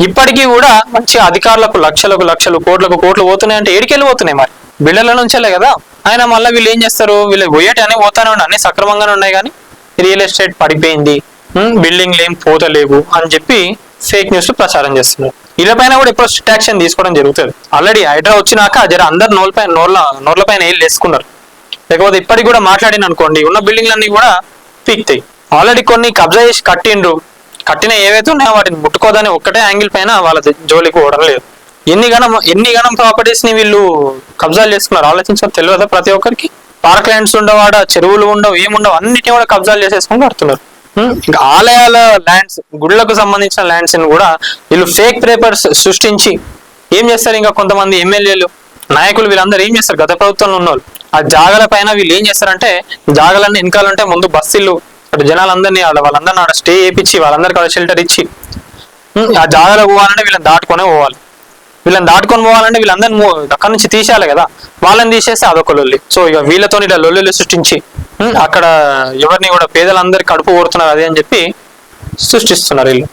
ఇప్పటికీ కూడా మంచి అధికారులకు లక్షలు కోట్లు పోతున్నాయి అంటే ఏడికెళ్ళి పోతున్నాయి మరి బిల్డర్ల నుంచేలే కదా. ఆయన మళ్ళీ వీళ్ళు ఏం చేస్తారు, వీళ్ళు పోయేటి అని పోతానే ఉన్నాయి, అన్ని సక్రమంగానే ఉన్నాయి కానీ రియల్ ఎస్టేట్ పడిపోయింది, బిల్డింగ్లు ఏం పోతలేవు అని చెప్పి ఫేక్ న్యూస్ ప్రచారం చేస్తున్నారు. వీళ్ళపైన కూడా ఎప్పుడు స్ట్రిక్ట్ యాక్షన్ తీసుకోవడం జరుగుతుంది. ఆల్రెడీ హైడ్రా వచ్చినాక జర అందరు నోర్లపైన ఏళ్ళు వేసుకున్నారు. లేకపోతే ఇప్పటికి కూడా మాట్లాడిన అనుకోండి ఉన్న బిల్డింగ్లన్నీ కూడా పీక్తాయి. ఆల్రెడీ కొన్ని కబ్జా చేసి కట్టిన ఏవైతే ఉన్నాయో వాటిని ముట్టుకోదని ఒక్కటే యాంగిల్ పైన వాళ్ళ జోలికి పోవడం లేదు. ఎన్ని గణం ప్రాపర్టీస్ ని వీళ్ళు కబ్జాలు చేసుకున్నారు ఆలోచించారు తెలియదా ప్రతి ఒక్కరికి. పార్క్ ల్యాండ్స్ ఉండవాడ, చెరువులు ఉండవు, ఏముండవు, అన్నిటిని కూడా కబ్జాలు చేసేసుకొని కడుతున్నారు. ఇంకా ఆలయాల ల్యాండ్స్, గుళ్ళకు సంబంధించిన ల్యాండ్స్ ని కూడా వీళ్ళు ఫేక్ పేపర్స్ సృష్టించి ఏం చేస్తారు. ఇంకా కొంతమంది ఎమ్మెల్యేలు, నాయకులు వీళ్ళందరూ ఏం చేస్తారు, గత ప్రభుత్వంలో ఉన్న వాళ్ళు ఆ జాగల పైన వీళ్ళు ఏం చేస్తారంటే, జాగలన్నీ వెనకాలంటే ముందు బస్సులు అటు జనాలందరినీ వాళ్ళందరినీ ఆడ స్టే చేయించి వాళ్ళందరికీ ఆడ షెల్టర్ ఇచ్చి ఆ జాగలో పోవాలంటే వీళ్ళని దాటుకొనే పోవాలి. వీళ్ళని దాటుకొని పోవాలంటే వీళ్ళందరినీ అక్కడి నుంచి తీసేయాలి కదా, వాళ్ళని తీసేస్తే అదొక లొల్లి. సో ఇక వీళ్ళతో ఇలా లొల్లులు సృష్టించి అక్కడ ఎవరిని కూడా పేదలందరికీ కడుపు కోరుతున్నారు అదే అని చెప్పి సృష్టిస్తున్నారు వీళ్ళు.